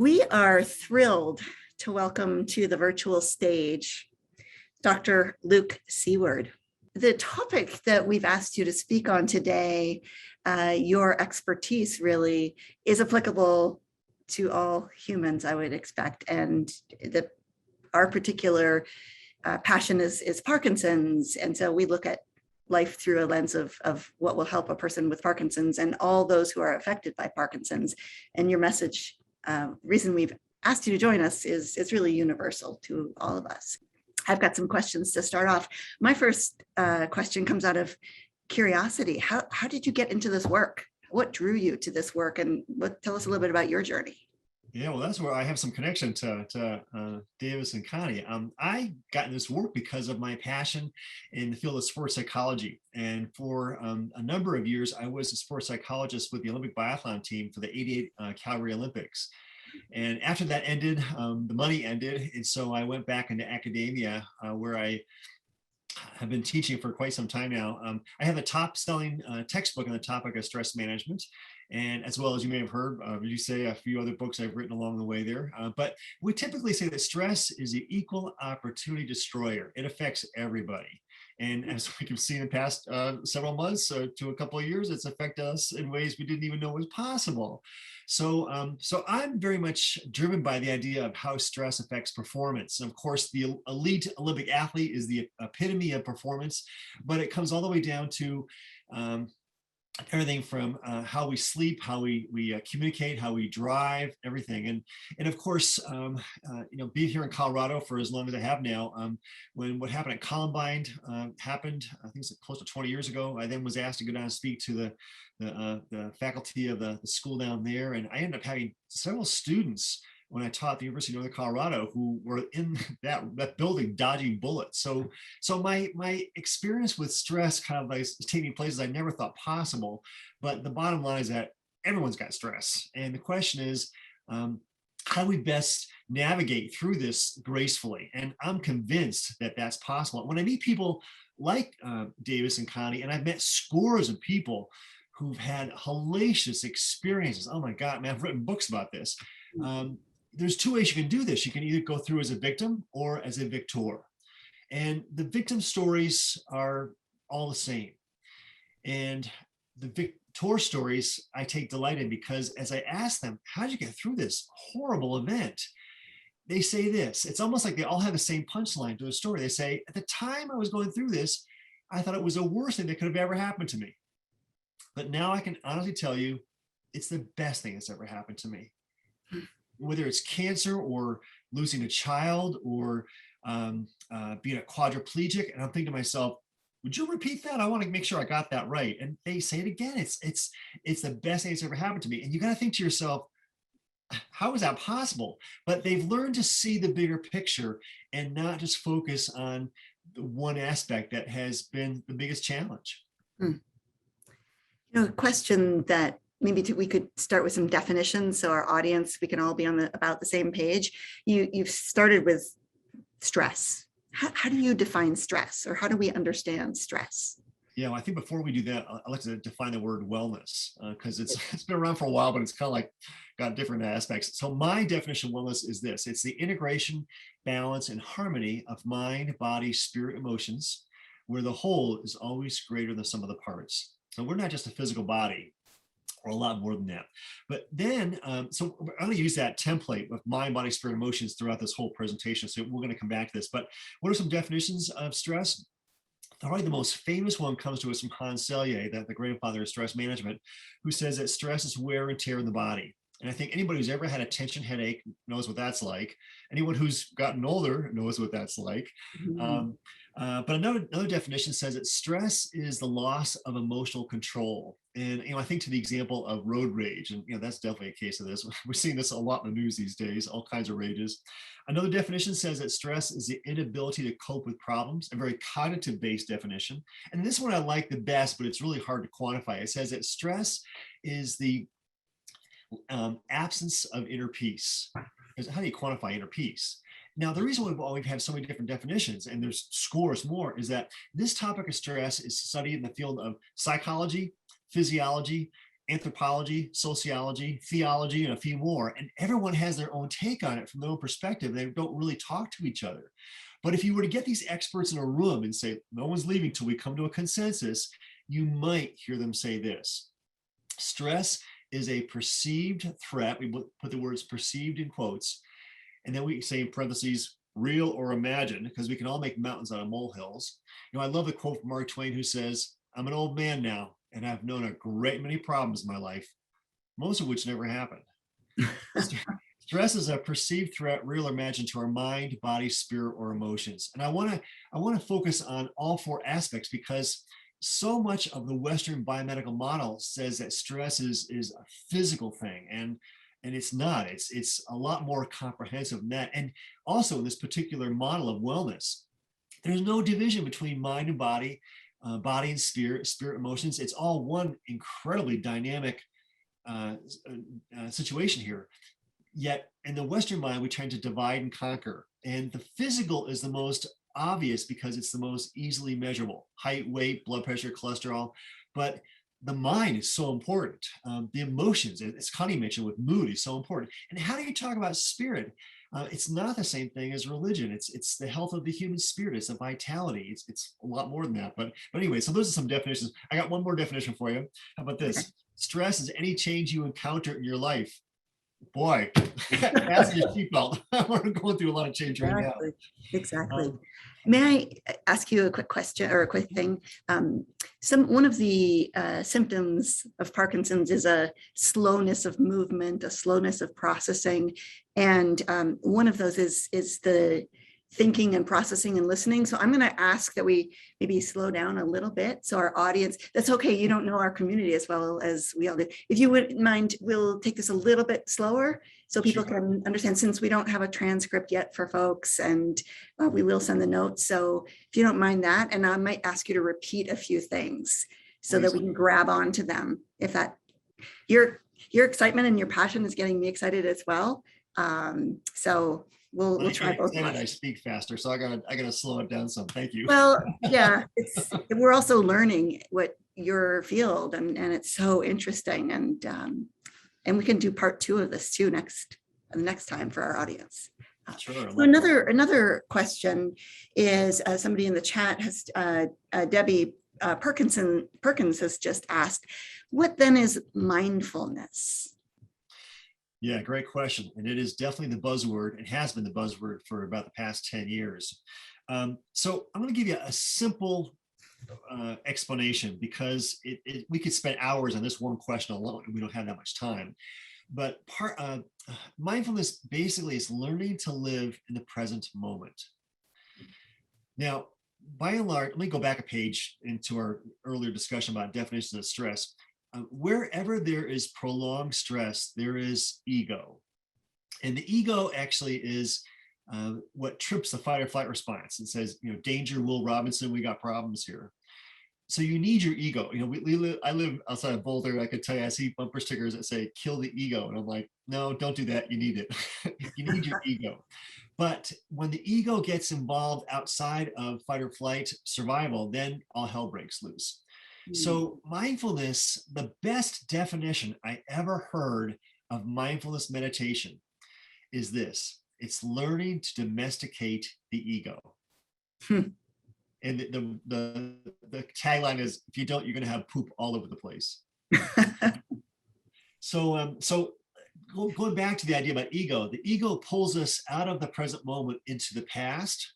We are thrilled to welcome to the virtual stage Dr. Luke Seward. The topic that we've asked you to speak on today, your expertise really is applicable to all humans, I would expect. And our particular passion is Parkinson's. And so we look at life through a lens of what will help a person with Parkinson's and all those who are affected by Parkinson's. And your message, reason we've asked you to join us is really universal to all of us. I've got some questions to start off. My first question comes out of curiosity. How did you get into this work? What drew you to this work? And tell us a little bit about your journey. Yeah, well, that's where I have some connection to Davis and Connie. I got in this work because of my passion in the field of sports psychology. And for a number of years, I was a sports psychologist with the Olympic biathlon team for the '88 Calgary Olympics. And after that ended, the money ended. And so I went back into academia where I have been teaching for quite some time now. I have a top-selling textbook on the topic of stress management. And as well as you may have heard, you say a few other books I've written along the way there. But we typically say that stress is the equal opportunity destroyer. It affects everybody. And as we can see in the past several months to a couple of years, it's affected us in ways we didn't even know was possible. So I'm very much driven by the idea of how stress affects performance. And of course, the elite Olympic athlete is the epitome of performance, but it comes all the way down to everything from how we sleep, how we communicate, how we drive, everything. And of course, being here in Colorado for as long as I have now, when what happened at Columbine happened, I think it's close to 20 years ago, I then was asked to go down and speak to the faculty of the school down there. And I ended up having several students when I taught at the University of Northern Colorado who were in that building dodging bullets. So my experience with stress kind of like taking places I never thought possible. But the bottom line is that everyone's got stress. And the question is, how do we best navigate through this gracefully? And I'm convinced that that's possible. When I meet people like Davis and Connie, and I've met scores of people who've had hellacious experiences. Oh my God, man, I've written books about this. There's two ways you can do this. You can either go through as a victim or as a victor. And the victim stories are all the same. And the victor stories I take delight in because as I ask them, how did you get through this horrible event? They say this. It's almost like they all have the same punchline to a story. They say, at the time I was going through this, I thought it was the worst thing that could have ever happened to me. But now I can honestly tell you, it's the best thing that's ever happened to me. Whether it's cancer or losing a child or being a quadriplegic. And I'm thinking to myself, would you repeat that? I want to make sure I got that right. And they say it again. It's the best thing that's ever happened to me. And you got to think to yourself, how is that possible? But they've learned to see the bigger picture and not just focus on the one aspect that has been the biggest challenge. A question that maybe we could start with some definitions so our audience, we can all be on about the same page. You've started with stress. How do you define stress, or how do we understand stress? Yeah, well, I think before we do that, I'd like to define the word wellness because it's been around for a while, but it's kind of like got different aspects. So my definition of wellness is this. It's the integration, balance, and harmony of mind, body, spirit, emotions, where the whole is always greater than the sum of the parts. So we're not just a physical body, or a lot more than that. But then, so I'm going to use that template of mind, body, spirit, emotions throughout this whole presentation. So we're going to come back to this. But what are some definitions of stress? Probably the most famous one comes to us from Hans Selye, the grandfather of stress management, who says that stress is wear and tear in the body. And I think anybody who's ever had a tension headache knows what that's like. Anyone who's gotten older knows what that's like. But another definition says that stress is the loss of emotional control. And I think to the example of road rage, and that's definitely a case of this. We're seeing this a lot in the news these days, all kinds of rages. Another definition says that stress is the inability to cope with problems, a very cognitive-based definition. And this one I like the best, but it's really hard to quantify. It says that stress is the absence of inner peace. Because how do you quantify inner peace? Now, the reason we've had so many different definitions, and there's scores more, is that this topic of stress is studied in the field of psychology, physiology, anthropology, sociology, theology, and a few more. And everyone has their own take on it from their own perspective. They don't really talk to each other. But if you were to get these experts in a room and say, no one's leaving till we come to a consensus, you might hear them say this: stress is a perceived threat. We put the words perceived in quotes. And then we say in parentheses, real or imagined, because we can all make mountains out of molehills. I love the quote from Mark Twain, who says, I'm an old man now, and I've known a great many problems in my life, most of which never happened. Stress is a perceived threat, real or imagined, to our mind, body, spirit, or emotions. And I want to focus on all four aspects, because so much of the Western biomedical model says that stress is a physical thing, and it's not. It's a lot more comprehensive than that. And also in this particular model of wellness, there's no division between mind and body, body and spirit, emotions. It's all one incredibly dynamic situation here. Yet in the Western mind, we tend to divide and conquer. And the physical is the most obvious because it's the most easily measurable: height, weight, blood pressure, cholesterol. But the mind is so important. The emotions, as Connie mentioned with mood, is so important. And how do you talk about spirit? It's not the same thing as religion. It's the health of the human spirit. It's the vitality. It's a lot more than that. But anyway, so those are some definitions. I got one more definition for you. How about this? Okay. Stress is any change you encounter in your life. Boy, that's your seatbelt. We're going through a lot of change right now. Exactly. May I ask you a quick question or a quick thing? One of the symptoms of Parkinson's is a slowness of movement, a slowness of processing, and one of those is the thinking and processing and listening. So I'm going to ask that we maybe slow down a little bit, so our audience, that's okay, you don't know our community as well as we all do. If you wouldn't mind, we'll take this a little bit slower so people can understand, since we don't have a transcript yet for folks, and we will send the notes. So if you don't mind that, and I might ask you to repeat a few things so that we can grab onto them. If that, your excitement and your passion is getting me excited as well. So we'll try both. I speak faster, so I gotta slow it down some. Thank you. Well, yeah, we're also learning what your field, and it's so interesting, and we can do part 2 of this too next time for our audience. Sure. So another question is, somebody in the chat has Debbie Perkins has just asked, what then is mindfulness? Yeah, great question. And it is definitely the buzzword. It has been the buzzword for about the past 10 years. So I'm going to give you a simple explanation, because we could spend hours on this one question alone, and we don't have that much time. But mindfulness basically is learning to live in the present moment. Now, by and large, let me go back a page into our earlier discussion about definitions of stress. Wherever there is prolonged stress, there is ego. And the ego actually is what trips the fight or flight response. It says, danger, Will Robinson, we got problems here. So you need your ego. I live outside of Boulder. I could tell you, I see bumper stickers that say, kill the ego. And I'm like, no, don't do that. You need it. You need your ego. But when the ego gets involved outside of fight or flight survival, then all hell breaks loose. So mindfulness, the best definition I ever heard of mindfulness meditation is this: it's learning to domesticate the ego. And the tagline is, if you don't, you're going to have poop all over the place. So going back to the idea about ego, the ego pulls us out of the present moment into the past.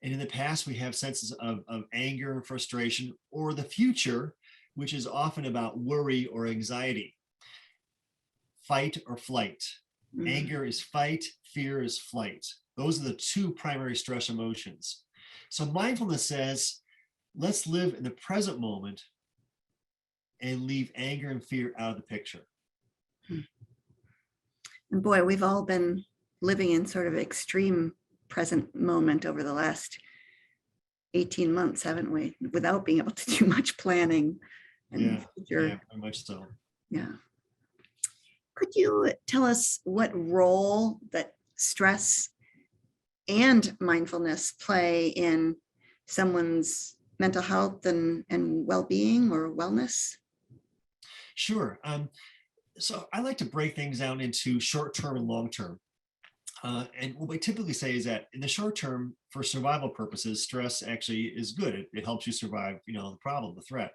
And in the past, we have senses of anger and frustration, or the future, which is often about worry or anxiety. Fight or flight. Anger is fight, fear is flight. Those are the 2 primary stress emotions. So mindfulness says, let's live in the present moment and leave anger and fear out of the picture. And boy, we've all been living in sort of extreme present moment over the last 18 months, haven't we? Without being able to do much planning. Yeah, very much so. Yeah. Could you tell us what role that stress and mindfulness play in someone's mental health and well-being or wellness? Sure. So I like to break things down into short-term and long-term. And what we typically say is that in the short term, for survival purposes, stress actually is good. It helps you survive, the problem, the threat.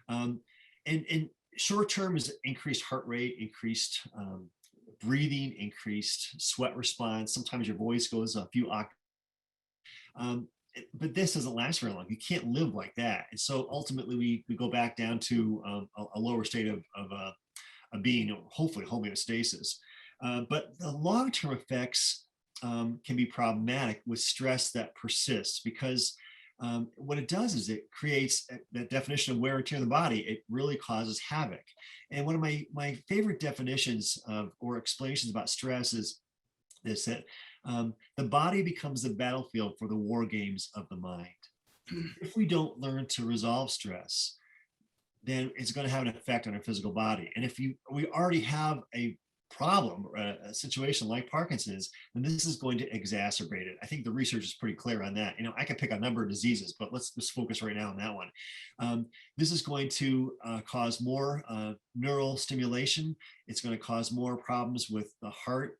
Um, and short term is increased heart rate, increased breathing, increased sweat response. Sometimes your voice goes a few octaves. Um, but this doesn't last very long. You can't live like that. And so ultimately, we go back down to a lower state of being, hopefully, homeostasis. But the long-term effects can be problematic with stress that persists because what it does is it creates that definition of wear and tear in the body. It really causes havoc. And one of my favorite definitions or explanations about stress is this, that the body becomes the battlefield for the war games of the mind. If we don't learn to resolve stress, then it's going to have an effect on our physical body. And if we already have a problem or a situation like Parkinson's, then this is going to exacerbate it. I think the research is pretty clear on that. I could pick a number of diseases, but let's just focus right now on that one. This is going to cause more neural stimulation. It's going to cause more problems with the heart,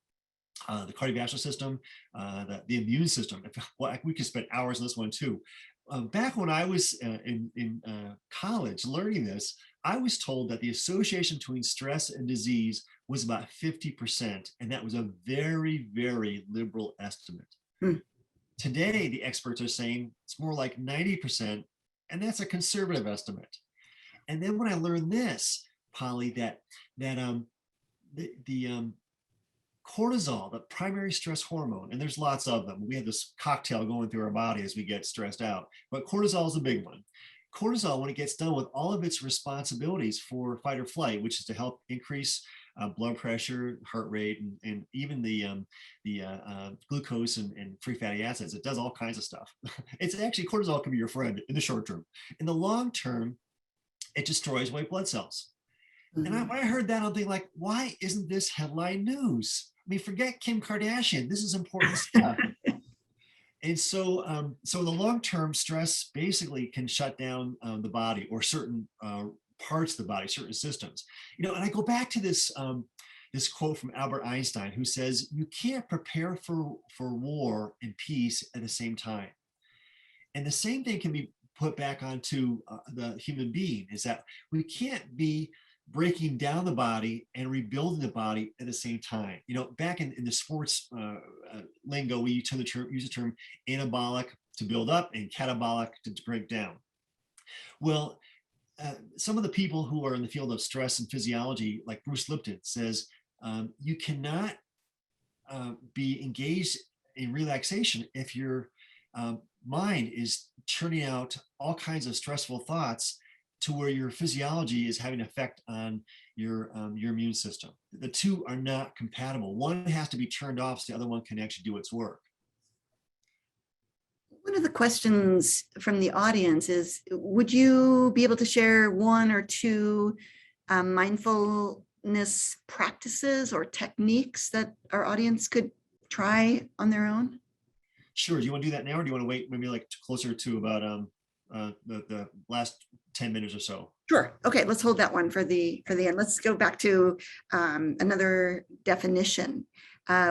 the cardiovascular system, the immune system. Well, we could spend hours on this one too. Back when I was in college learning this, I was told that the association between stress and disease was about 50%, and that was a very, very liberal estimate. Hmm. Today, the experts are saying it's more like 90%, and that's a conservative estimate. And then when I learned this, Polly, that the cortisol, the primary stress hormone, and there's lots of them. We have this cocktail going through our body as we get stressed out, but cortisol is a big one. Cortisol, when it gets done with all of its responsibilities for fight or flight, which is to help increase blood pressure, heart rate, and even the glucose and free fatty acids, it does all kinds of stuff. It's actually, cortisol can be your friend in the short term. In the long term, it destroys white blood cells. Mm-hmm. And when I heard that, I'm thinking like, why isn't this headline news? I mean, forget Kim Kardashian. This is important stuff. And so, so in the long term, stress basically can shut down the body or certain parts of the body, certain systems. And I go back to this this quote from Albert Einstein, who says, "You can't prepare for war and peace at the same time." And the same thing can be put back onto the human being, is that we can't be breaking down the body and rebuilding the body at the same time. Back in the sports lingo, we use the term anabolic to build up and catabolic to break down. Well, some of the people who are in the field of stress and physiology, like Bruce Lipton, says you cannot be engaged in relaxation if your mind is churning out all kinds of stressful thoughts to where your physiology is having an effect on your immune system. The two are not compatible. One has to be turned off so the other one can actually do its work. One of the questions from the audience is, would you be able to share one or two mindfulness practices or techniques that our audience could try on their own? Sure. Do you want to do that now, or do you want to wait maybe like closer to about the last 10 minutes or so? Sure. Okay, let's hold that one for the end. Let's go back to another definition,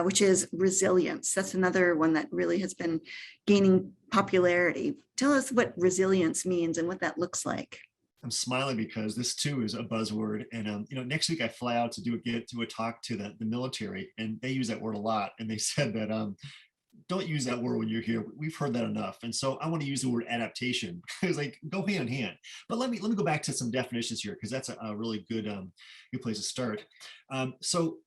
which is resilience. That's another one that really has been gaining popularity. Tell us what resilience means and what that looks like. I'm smiling because this too is a buzzword. And next week I fly out to get to a talk to the military, and they use that word a lot. And they said that don't use that word when you're here. We've heard that enough. And so I want to use the word adaptation. It's like, go hand in hand. But let me go back to some definitions here, because that's a really good place to start. So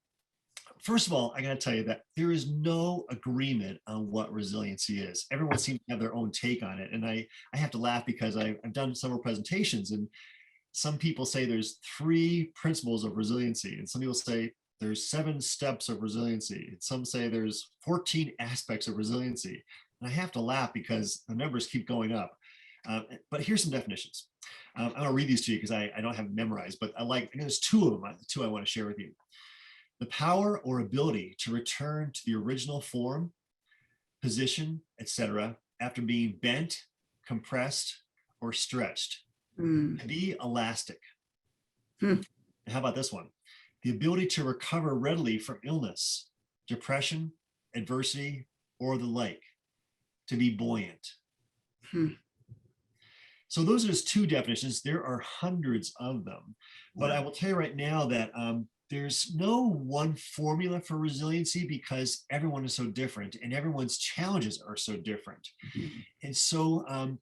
first of all, I got to tell you that there is no agreement on what resiliency is. Everyone seems to have their own take on it. And I have to laugh because I've done several presentations, and some people say there's 3 principles of resiliency, and some people say there's 7 steps of resiliency. Some say there's 14 aspects of resiliency. And I have to laugh because the numbers keep going up. But here's some definitions. I'm going to read these to you because I don't have them memorized, but there's 2 of them, 2 I want to share with you. The power or ability to return to the original form, position, etc., after being bent, compressed, or stretched. To be elastic. And how about this one? The ability to recover readily from illness, depression, adversity, or the like, to be buoyant. Hmm. So those are just two definitions. There are hundreds of them. But I Wow. will tell you right now that there's no one formula for resiliency because everyone is so different and everyone's challenges are so different. Mhm. And so,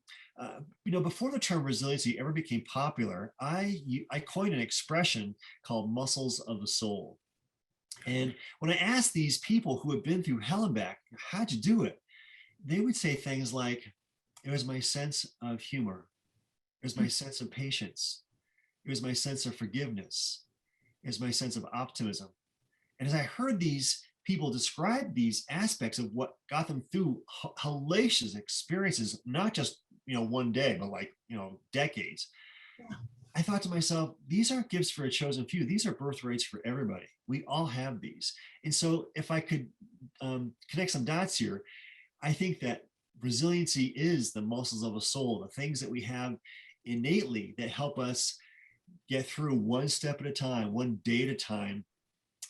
before the term resiliency ever became popular, I coined an expression called muscles of the soul. And when I asked these people who have been through hell and back, how'd you do it? They would say things like, it was my sense of humor. It was my sense of patience. It was my sense of forgiveness. It was my sense of optimism. And as I heard these people describe these aspects of what got them through hellacious experiences, not just one day, but like decades, I thought to myself, these aren't gifts for a chosen few. These are birthrights for everybody. We all have these. And so if I could connect some dots here, I think that resiliency is the muscles of a soul, the things that we have innately that help us get through one step at a time, one day at a time,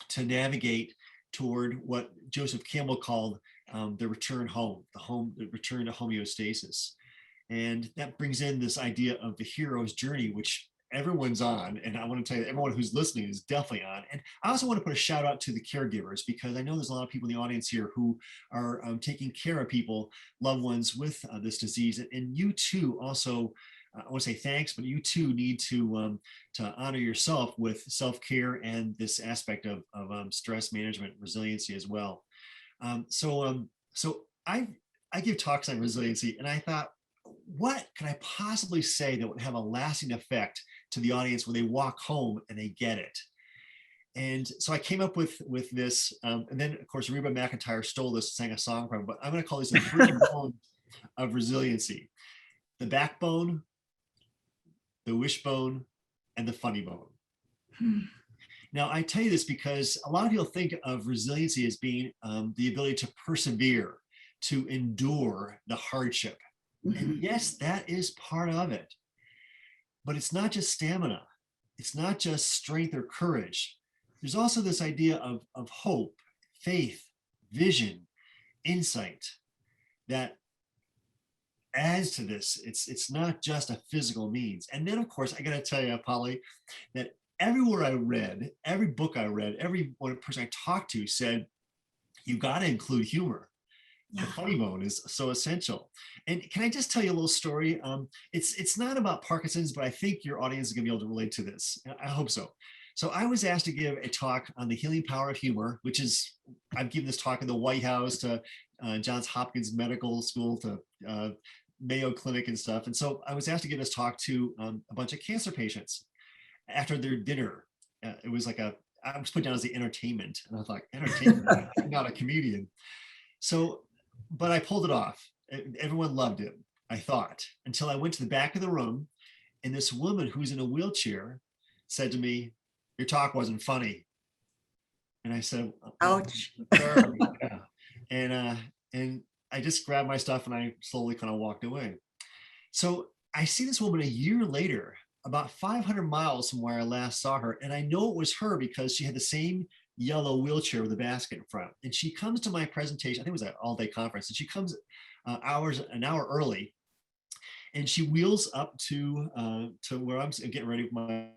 to navigate toward what Joseph Campbell called the return home, the return to homeostasis. And that brings in this idea of the hero's journey, which everyone's on. And I want to tell you, everyone who's listening is definitely on. And I also want to put a shout out to the caregivers, because I know there's a lot of people in the audience here who are taking care of people, loved ones with this disease. And you too also, I want to say thanks, but you too need to honor yourself with self-care and this aspect of stress management, resiliency as well. So I give talks on resiliency, and I thought, what can I possibly say that would have a lasting effect to the audience when they walk home and they get it? And so I came up with this, and then of course Reba McEntire stole this, sang a song from it, but I'm going to call these the three bones of resiliency: the backbone, the wishbone, and the funny bone. Hmm. Now, I tell you this because a lot of people think of resiliency as being the ability to persevere, to endure the hardship. And Mhm. yes, that is part of it. But it's not just stamina. It's not just strength or courage. There's also this idea of hope, faith, vision, insight that adds to this. It's not just a physical means. And then, of course, I got to tell you, Polly, that everywhere I read, every book I read, every one person I talked to said, you got to include humor. The Yeah. funny bone is so essential. And can I just tell you a little story? It's not about Parkinson's, but I think your audience is going to be able to relate to this. I hope so. So I was asked to give a talk on the healing power of humor, which is, I've given this talk in the White House, to Johns Hopkins Medical School, to Mayo Clinic and stuff. And so I was asked to give this talk to a bunch of cancer patients after their dinner. It was like I was put down as the entertainment. And I thought, entertainment? I'm not a comedian. So, but I pulled it off. Everyone loved it, I thought, until I went to the back of the room, and this woman who's in a wheelchair said to me, your talk wasn't funny. And I said, well, Ouch. sorry. Yeah. And I just grabbed my stuff and I slowly kind of walked away. So I see this woman a year later, about 500 miles from where I last saw her. And I know it was her because she had the same yellow wheelchair with a basket in front. And she comes to my presentation. I think it was an all-day conference. And she comes an hour early. And she wheels up to where I'm getting ready for my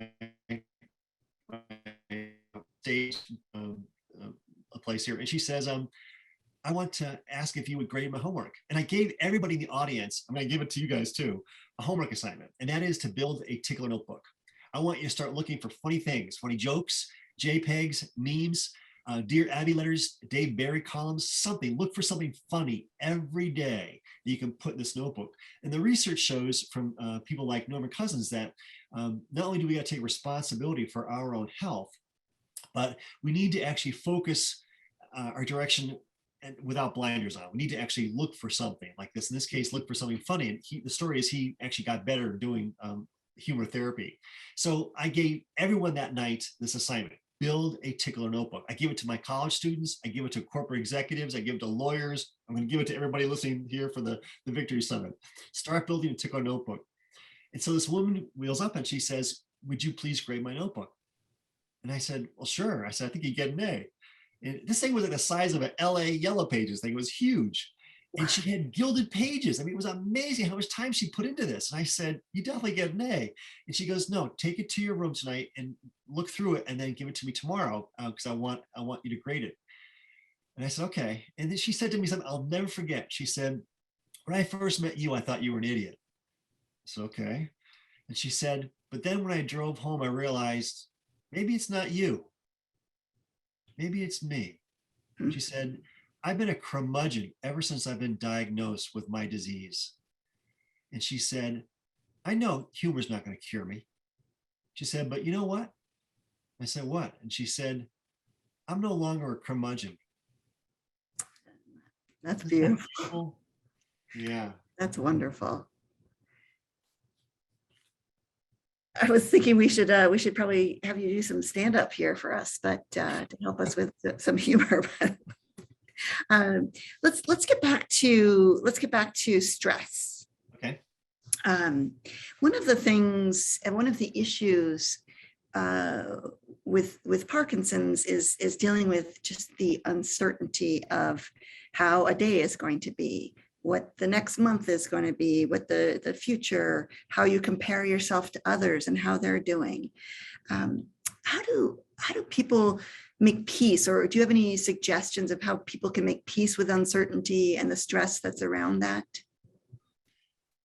stage a place here. And she says, I want to ask if you would grade my homework. And I gave everybody in the audience, I'm going to give it to you guys too, a homework assignment. And that is to build a tickler notebook. I want you to start looking for funny things, funny jokes, JPEGs, memes, Dear Abby letters, Dave Barry columns, something. Look for something funny every day that you can put in this notebook. And the research shows from people like Norman Cousins that not only do we got to take responsibility for our own health, but we need to actually focus our direction and without blinders on. We need to actually look for something like this. In this case, look for something funny. And the story is he actually got better doing humor therapy. So I gave everyone that night this assignment: build a tickler notebook. I give it to my college students. I give it to corporate executives. I give it to lawyers. I'm going to give it to everybody listening here for the Victory Summit. Start building a tickler notebook. And so this woman wheels up and she says, would you please grade my notebook? And I said, well, sure. I said, I think you get an A. And this thing was like the size of an LA Yellow Pages thing. It was huge. And she had gilded pages. I mean, it was amazing how much time she put into this. And I said, you definitely get an A. And she goes, no, take it to your room tonight and look through it and then give it to me tomorrow because I want you to grade it. And I said, okay. And then she said to me something I'll never forget. She said, when I first met you, I thought you were an idiot. I said, okay. And she said, but then when I drove home, I realized maybe it's not you. Maybe it's me. Hmm. She said, I've been a curmudgeon ever since I've been diagnosed with my disease. And she said, I know humor's not going to cure me. She said, but you know what? I said, what? And she said, I'm no longer a curmudgeon. That's Isn't that beautiful. beautiful? Yeah. That's wonderful. I was thinking we should probably have you do some stand up here for us, but to help us with some humor. Let's get back to stress. Okay. One of the things and one of the issues with Parkinson's is dealing with just the uncertainty of how a day is going to be, what the next month is going to be, what the future, how you compare yourself to others and how they're doing. How do people make peace, or do you have any suggestions of how people can make peace with uncertainty and the stress that's around that?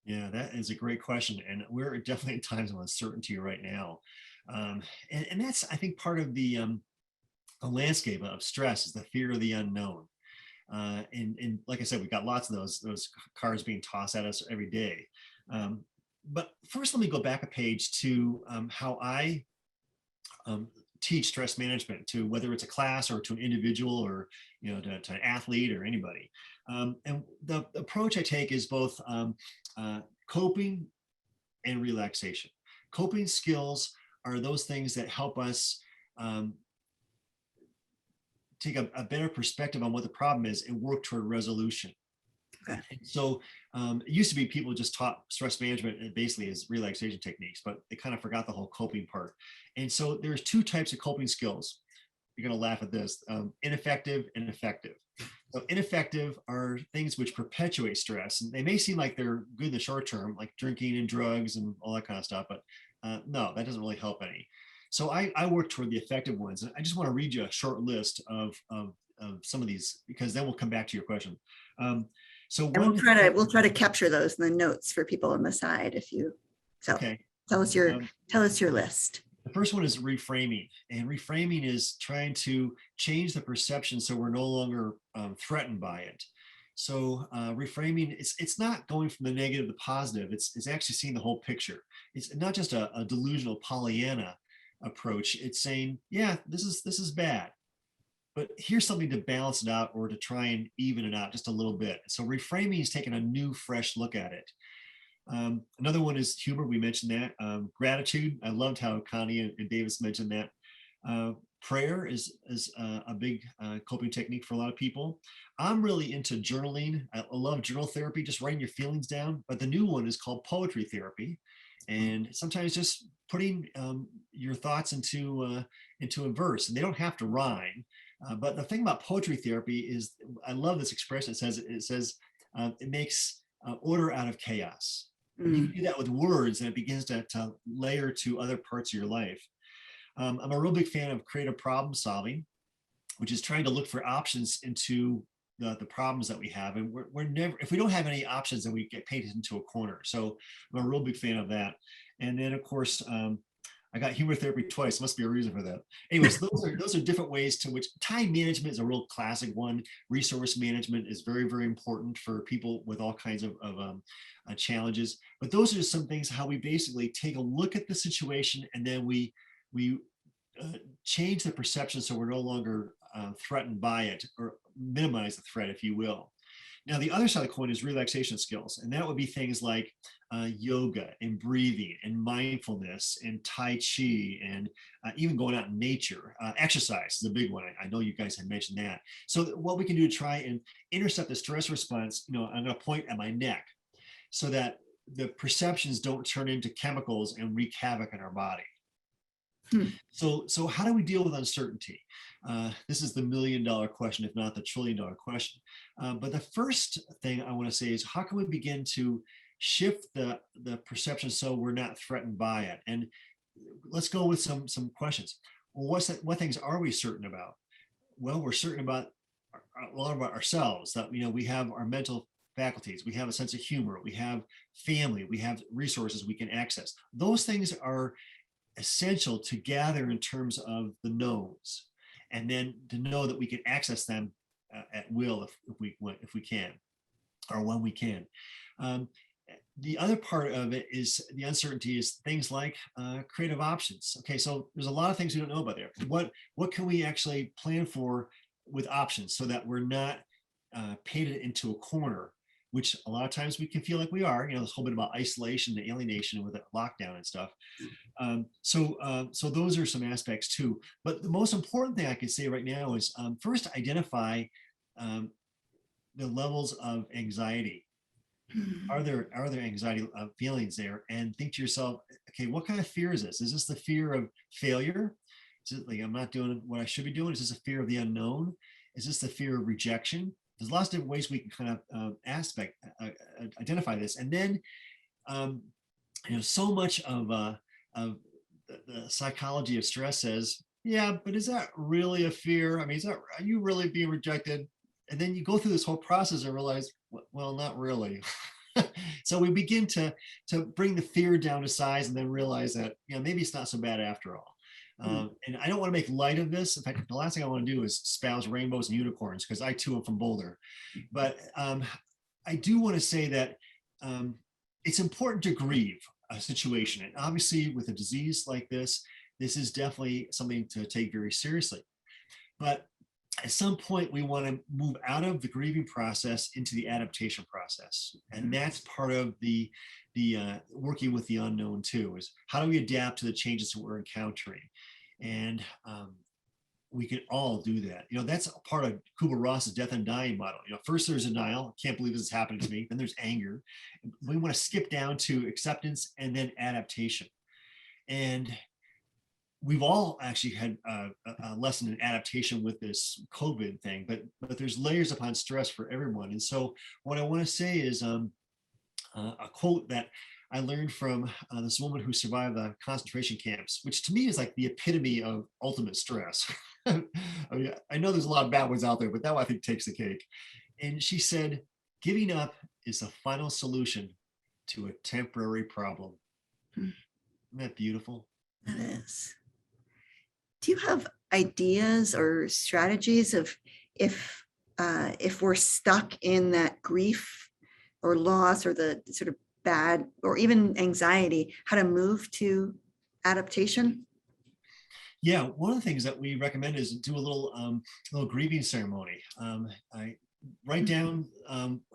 Yeah, that is a great question. And we're definitely in times of uncertainty right now. And that's, I think, part of the landscape of stress is the fear of the unknown. And like I said, we've got lots of those cards being tossed at us every day. But first, let me go back a page to how I teach stress management, to whether it's a class or to an individual or to an athlete or anybody. And the approach I take is both coping and relaxation. Coping skills are those things that help us take a better perspective on what the problem is and work toward resolution. Okay. So it used to be people just taught stress management basically as relaxation techniques, but they kind of forgot the whole coping part. And so there's two types of coping skills. You're going to laugh at this: ineffective and effective. So ineffective are things which perpetuate stress, and they may seem like they're good in the short term, like drinking and drugs and all that kind of stuff, but no, that doesn't really help any. So I work toward the effective ones. And I just want to read you a short list of some of these, because then we'll come back to your question. So And we'll try to capture those in the notes for people on the side if you so. Okay. Tell us your list. The first one is reframing, and reframing is trying to change the perception so we're no longer threatened by it. So reframing, it's not going from the negative to the positive. It's actually seeing the whole picture. It's not just a delusional Pollyanna approach. It's saying, yeah, this is bad, but here's something to balance it out or to try and even it out just a little bit. So reframing is taking a new, fresh look at it. Another one is humor. We mentioned that. Gratitude. I loved how Connie and Davis mentioned that. Prayer is a big coping technique for a lot of people. I'm really into journaling. I love journal therapy, just writing your feelings down. But the new one is called poetry therapy, and sometimes just putting your thoughts into a verse, and they don't have to rhyme. But the thing about poetry therapy is, I love this expression. It says it makes order out of chaos. You can do that with words, and it begins to layer to other parts of your life. I'm a real big fan of creative problem solving, which is trying to look for options into the problems that we have. And we're never, if we don't have any options, then we get painted into a corner. So I'm a real big fan of that. And then, of course, I got humor therapy twice. Must be a reason for that. Anyways, those are different ways to which time management is a real classic one. Resource management is very, very important for people with all kinds of challenges. But those are some things how we basically take a look at the situation, and then we change the perception so we're no longer threatened by it, or minimize the threat, if you will. Now, the other side of the coin is relaxation skills, and that would be things like yoga and breathing and mindfulness and Tai Chi and even going out in nature. Exercise is a big one. I know you guys have mentioned that. So what we can do to try and intercept the stress response, I'm going to point at my neck so that the perceptions don't turn into chemicals and wreak havoc in our body. Hmm. So how do we deal with uncertainty? This is the $1 million question, if not the $1 trillion question. But the first thing I want to say is, how can we begin to shift the perception so we're not threatened by it? And let's go with some questions. Well, what things are we certain about? Well, we're certain about a lot about ourselves, that we have our mental faculties, we have a sense of humor, we have family, we have resources we can access. Those things are essential to gather in terms of the knowns, and then to know that we can access them at will if we can, or when we can. The other part of it is the uncertainty is things like creative options. Okay, so there's a lot of things we don't know about there. What can we actually plan for with options so that we're not painted into a corner, which a lot of times we can feel like we are. This whole bit about isolation and alienation with the lockdown and stuff. So those are some aspects too. But the most important thing I can say right now is first identify the levels of anxiety. Are there anxiety feelings there? And think to yourself, okay, what kind of fear is this? Is this the fear of failure? Is it like I'm not doing what I should be doing? Is this a fear of the unknown? Is this the fear of rejection? There's lots of different ways we can kind of identify this. And then, so much of the psychology of stress says, yeah, but is that really a fear? I mean, are you really being rejected? And then you go through this whole process and realize, well, not really. So we begin to bring the fear down to size, and then realize that maybe it's not so bad after all. And I don't want to make light of this. In fact, the last thing I want to do is espouse rainbows and unicorns, because I too am from Boulder. But I do want to say that it's important to grieve a situation. And obviously with a disease like this is definitely something to take very seriously. But at some point, we want to move out of the grieving process into the adaptation process. And that's part of the working with the unknown too, is how do we adapt to the changes that we're encountering? And we can all do that. That's a part of Kubler-Ross's death and dying model. First there's denial, can't believe this is happening to me. Then there's anger. We want to skip down to acceptance and then adaptation. And we've all actually had a lesson in adaptation with this COVID thing, but there's layers upon stress for everyone. And so what I want to say is a quote that I learned from this woman who survived the concentration camps, which to me is like the epitome of ultimate stress. I mean, I know there's a lot of bad ones out there, but that one I think takes the cake. And she said, giving up is the final solution to a temporary problem. Isn't that beautiful? That is. Do you have ideas or strategies of if we're stuck in that grief or loss or the sort of bad or even anxiety, how to move to adaptation? Yeah, one of the things that we recommend is do a little grieving ceremony. I write down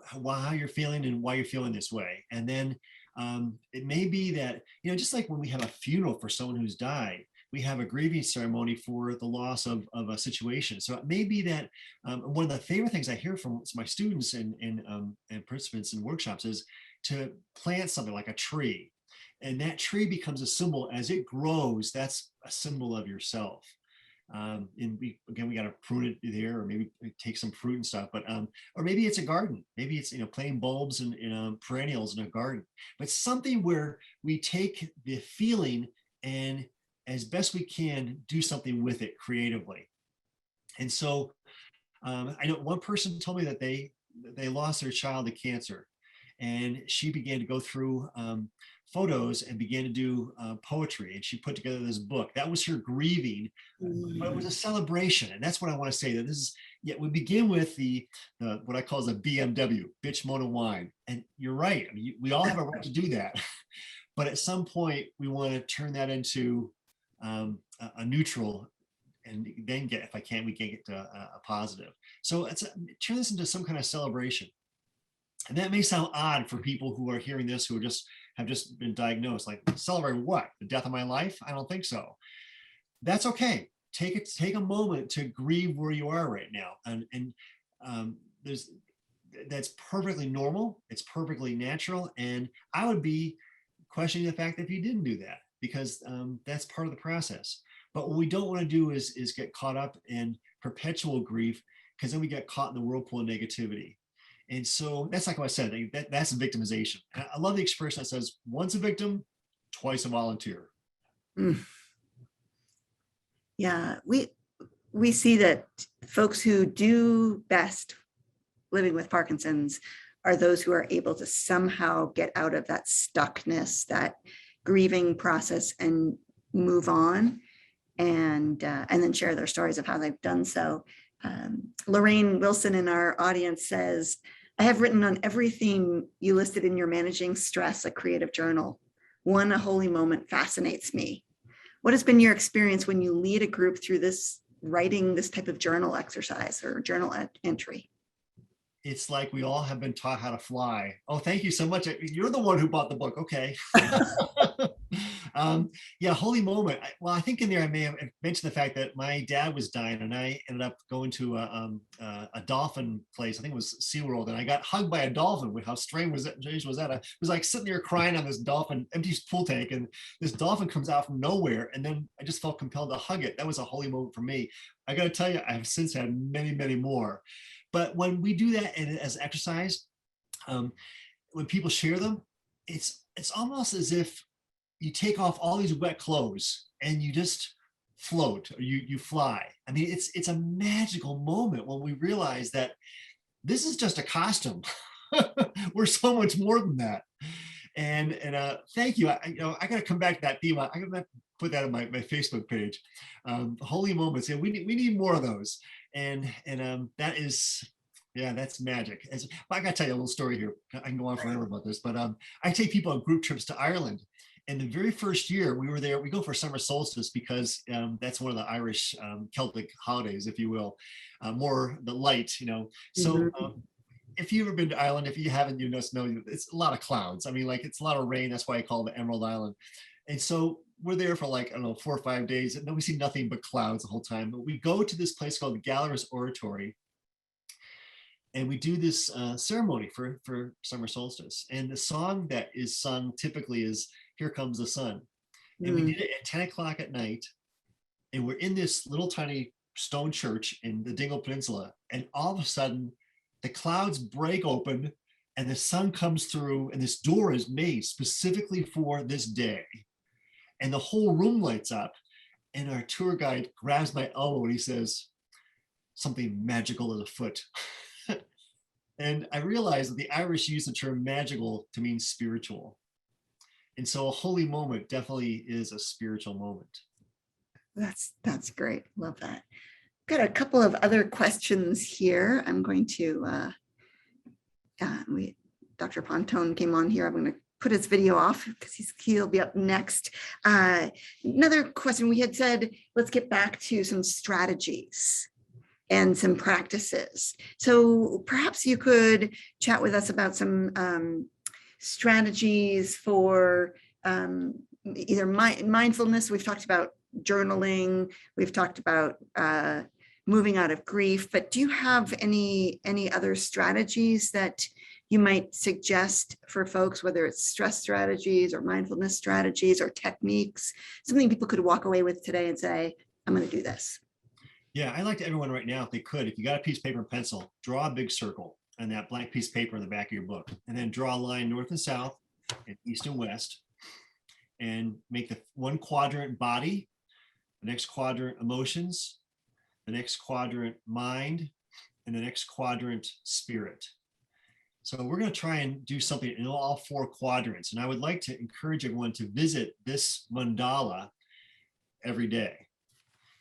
how you're feeling and why you're feeling this way, and then it may be that just like when we have a funeral for someone who's died, we have a grieving ceremony for the loss of a situation. So it may be that one of the favorite things I hear from my students and participants in workshops is to plant something like a tree. And that tree becomes a symbol. As it grows, that's a symbol of yourself. And we got to prune it there, or maybe take some fruit and stuff, but or maybe it's a garden. Maybe it's planting bulbs and perennials in a garden. But something where we take the feeling and, as best we can, do something with it creatively. And so I know one person told me that they lost their child to cancer, and she began to go through photos and began to do poetry, and she put together this book. That was her grieving, but it was a celebration. And that's what I want to say, that this is, we begin with the what I call as a BMW, bitch, moan, and whine. And you're right, I mean, we all have a right to do that. But at some point we want to turn that into a neutral, and then we can get to a positive. So turn this into some kind of celebration. And that may sound odd for people who are hearing this, who have just been diagnosed. Like, celebrate what? The death of my life? I don't think so. That's okay. Take a moment to grieve where you are right now, and that's perfectly normal. It's perfectly natural, and I would be questioning the fact that if you didn't do that, because that's part of the process. But what we don't want to do is get caught up in perpetual grief, because then we get caught in the whirlpool of negativity. And so that's like what I said, that's victimization. And I love the expression that says, once a victim, twice a volunteer. Mm. Yeah, we see that folks who do best living with Parkinson's are those who are able to somehow get out of that stuckness, that grieving process, and move on, and then share their stories of how they've done so. Lorraine Wilson in our audience says, I have written on every theme you listed in your Managing Stress, a creative journal. One, a holy moment, fascinates me. What has been your experience when you lead a group through this, writing this type of journal exercise or journal entry? It's like we all have been taught how to fly. Oh, thank you so much. You're the one who bought the book. Okay. Yeah, holy moment. Well, I think in there I may have mentioned the fact that my dad was dying, and I ended up going to a dolphin place. I think it was SeaWorld, and I got hugged by a dolphin. How strange was that? I was like sitting there crying on this dolphin, empty pool tank, and this dolphin comes out from nowhere, and then I just felt compelled to hug it. That was a holy moment for me. I got to tell you, I have since had many, many more. But when we do that as exercise, when people share them, it's almost as if you take off all these wet clothes and you just float, or you fly. I mean, it's a magical moment when we realize that this is just a costume. We're so much more than that. And thank you. I got to come back to that theme. I got to put that on my Facebook page. Holy moments. Yeah, we need more of those. And that is, yeah, that's magic. I got to tell you a little story here. I can go on forever about this, but I take people on group trips to Ireland. And the very first year we were there, we go for summer solstice because that's one of the Irish Celtic holidays, if you will, more the light, So if you've ever been to Ireland, if you haven't, you just know it's a lot of clouds. I mean, like, it's a lot of rain. That's why I call it the Emerald Island. And so we're there for like, I don't know, 4 or 5 days, and then we see nothing but clouds the whole time. But we go to this place called the Gallerist Oratory, and we do this ceremony for summer solstice. And the song that is sung typically is Here Comes the Sun. And we did it at 10 o'clock at night. And we're in this little tiny stone church in the Dingle Peninsula. And all of a sudden, the clouds break open and the sun comes through, and this door is made specifically for this day. And the whole room lights up. And our tour guide grabs my elbow and he says, something magical is afoot. And I realized that the Irish use the term magical to mean spiritual. And so a holy moment definitely is a spiritual moment. That's great. Love that. Got a couple of other questions here. I'm going to, Dr. Pontone came on here. I'm going to put his video off because he'll be up next. Another question, we had said, let's get back to some strategies and some practices. So perhaps you could chat with us about some strategies for either mindfulness. We've talked about journaling. We've talked about moving out of grief, but do you have any other strategies that you might suggest for folks, whether it's stress strategies or mindfulness strategies or techniques, something people could walk away with today and say, I'm going to do this? Yeah, I'd like to everyone right now, if they could, if you got a piece of paper and pencil, draw a big circle on that blank piece of paper in the back of your book, and then draw a line north and south and east and west, and make the one quadrant body, the next quadrant emotions, the next quadrant mind, and the next quadrant spirit. So we're going to try and do something in all 4 quadrants. And I would like to encourage everyone to visit this mandala every day.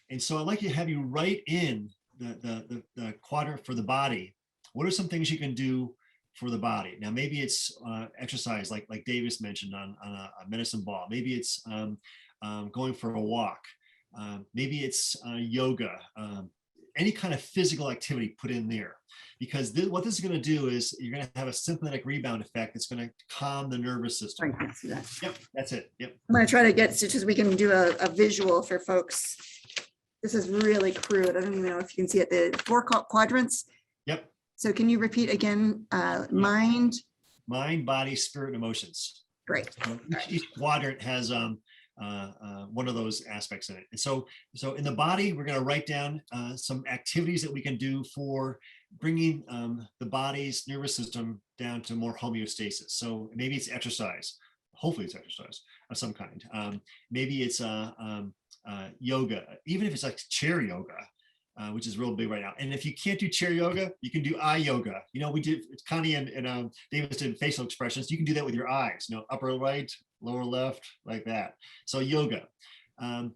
And so I'd like to have you write in the quadrant for the body. What are some things you can do for the body? Now, maybe it's exercise, like Davis mentioned on a medicine ball. Maybe it's going for a walk. Maybe it's yoga. Any kind of physical activity put in there. Because what this is going to do is you're going to have a sympathetic rebound effect that's going to calm the nervous system. I can see that. Yep, that's it. Yep. I'm going to try to get stitches. We can do a visual for folks. This is really crude. I don't even know if you can see it. The 4 quadrants. Yep. So can you repeat again? Mind, body, spirit, and emotions. Great. Each quadrant has one of those aspects in it. And so in the body, we're going to write down some activities that we can do for bringing the body's nervous system down to more homeostasis. So maybe it's exercise. Hopefully it's exercise of some kind. Maybe it's yoga, even if it's like chair yoga, which is real big right now. And if you can't do chair yoga, you can do eye yoga. You know, we did, Connie and Davis did facial expressions. You can do that with your eyes, you know, upper right, lower left, like that. So yoga. A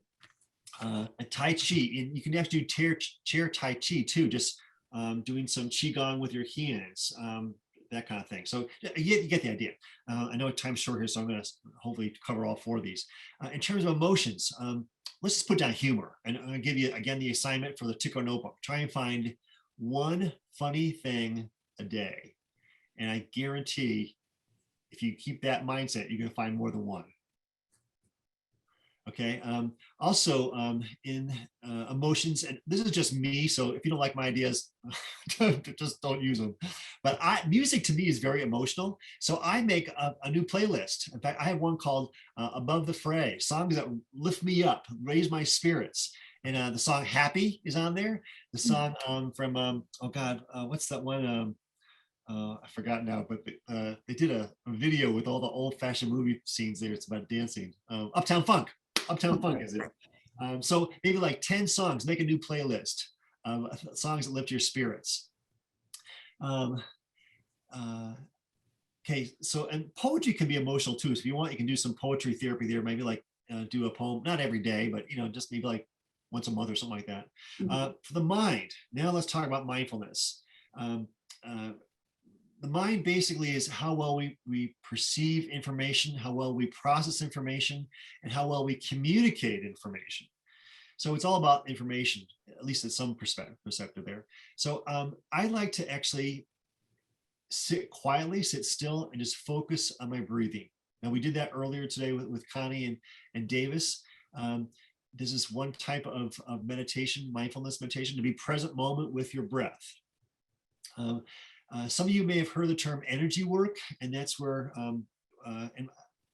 Tai Chi, and you can actually do chair Tai Chi too, just doing some Qigong with your hands, that kind of thing. So you get the idea. I know time's short here, so I'm going to hopefully cover all 4 of these. In terms of emotions, let's just put down humor. And I'm going to give you, again, the assignment for the Tico Notebook. Try and find one funny thing a day. And I guarantee if you keep that mindset, you're going to find more than one. Okay. Also, in emotions, and this is just me, so if you don't like my ideas, just don't use them. But music to me is very emotional, so I make a new playlist. In fact, I have one called Above the Fray, songs that lift me up, raise my spirits. And the song Happy is on there. The song from, oh God, what's that one? I forgot now, but they did a video with all the old-fashioned movie scenes there. It's about dancing. Uptown Funk is it. So maybe like 10 songs, make a new playlist of songs that lift your spirits. Okay, so, and poetry can be emotional too. So if you want, you can do some poetry therapy there, maybe like do a poem, not every day, but you know, just maybe like once a month or something like that. For the mind, now let's talk about mindfulness. The mind basically is how well we perceive information, how well we process information, and how well we communicate information. So it's all about information, at least at some perspective there. So I like to actually sit quietly, sit still, and just focus on my breathing. Now, we did that earlier today with Connie and Davis. This is one type of meditation, mindfulness meditation, to be present moment with your breath. Some of you may have heard the term energy work, and that's where, and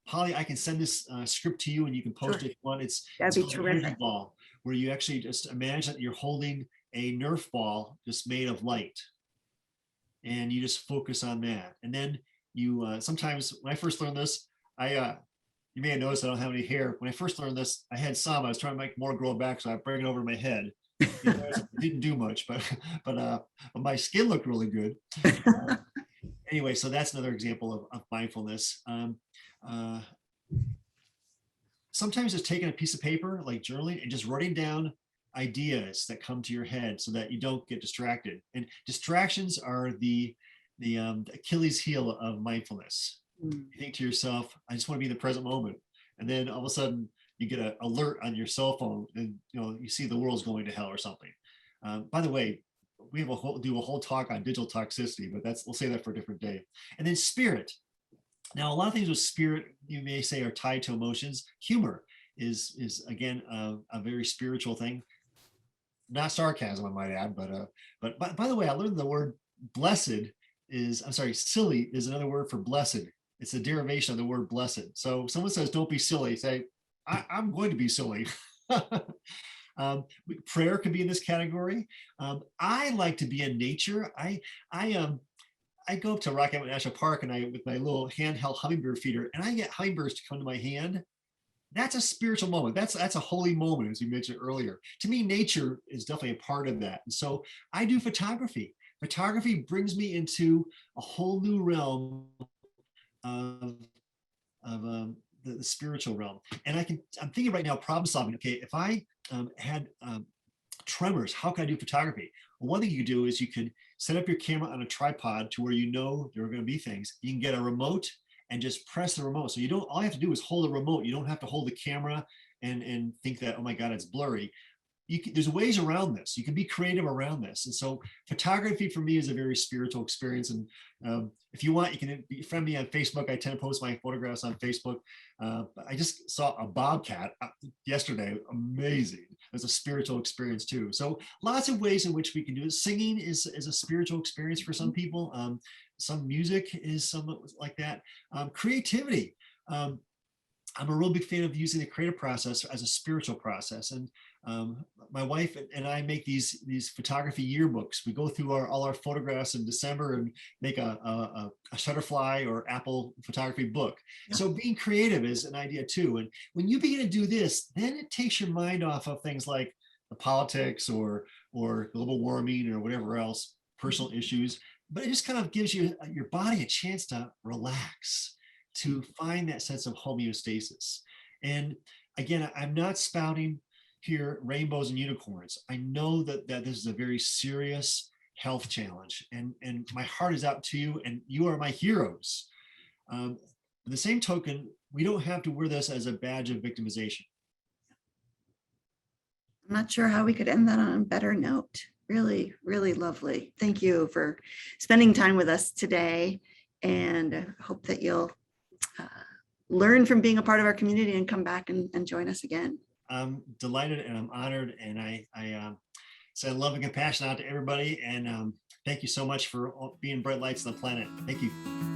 Holly, I can send this script to you and you can post it if you want. It's called an energy ball, where you actually just imagine that you're holding a Nerf ball just made of light. And you just focus on that. And then you, sometimes when I first learned this, you may have noticed I don't have any hair. When I first learned this, I had some. I was trying to make more grow back, so I bring it over my head. You know, it didn't do much, but my skin looked really good. Anyway, so that's another example of mindfulness. Sometimes just taking a piece of paper, like journaling, and just writing down ideas that come to your head so that you don't get distracted. And distractions are the Achilles heel of mindfulness. You think to yourself, I just want to be in the present moment. And then all of a sudden you get an alert on your cell phone and you know, you see the world's going to hell or something. By the way, we have do a whole talk on digital toxicity, but we'll say that for a different day. And then spirit. Now, a lot of things with spirit, you may say, are tied to emotions. Humor is again, a very spiritual thing. Not sarcasm, I might add, but by the way, I learned the word blessed silly is another word for blessed. It's a derivation of the word blessed. So if someone says, don't be silly, say, I'm going to be silly. Prayer could be in this category. I like to be in nature. I go up to Rocky Mountain National Park and with my little handheld hummingbird feeder, and I get hummingbirds to come to my hand. That's a spiritual moment. That's a holy moment, as we mentioned earlier. To me, nature is definitely a part of that. And so I do photography. Photography brings me into a whole new realm of the spiritual realm. And I'm thinking right now, problem solving. Okay, if I had tremors, how can I do photography? Well, one thing you could do is you could set up your camera on a tripod to where you know there are going to be things. You can get a remote and just press the remote. So all you have to do is hold the remote. You don't have to hold the camera and think that, oh my God, it's blurry. There's ways around this. You can be creative around this. And so photography for me is a very spiritual experience. And if you want, you can friend me on Facebook. I tend to post my photographs on Facebook. I just saw a bobcat yesterday. Amazing. It's a spiritual experience too. So lots of ways in which we can do it. Singing is a spiritual experience for some people. Some music is somewhat like that. Creativity. I'm a real big fan of using the creative process as a spiritual process. And my wife and I make these photography yearbooks. We go through all our photographs in December and make a Shutterfly or Apple photography book. Yeah. So being creative is an idea too. And when you begin to do this, then it takes your mind off of things like the politics or global warming or whatever else, personal issues. But it just kind of gives your body a chance to relax, to find that sense of homeostasis. And again, I'm not spouting here rainbows and unicorns. I know that this is a very serious health challenge, and my heart is out to you, and you are my heroes. The same token, we don't have to wear this as a badge of victimization. I'm not sure how we could end that on a better note. Really, really lovely. Thank you for spending time with us today, and I hope that you'll learn from being a part of our community and come back and join us again. I'm delighted and I'm honored, and I send love and compassion out to everybody. And thank you so much for being bright lights on the planet. Thank you.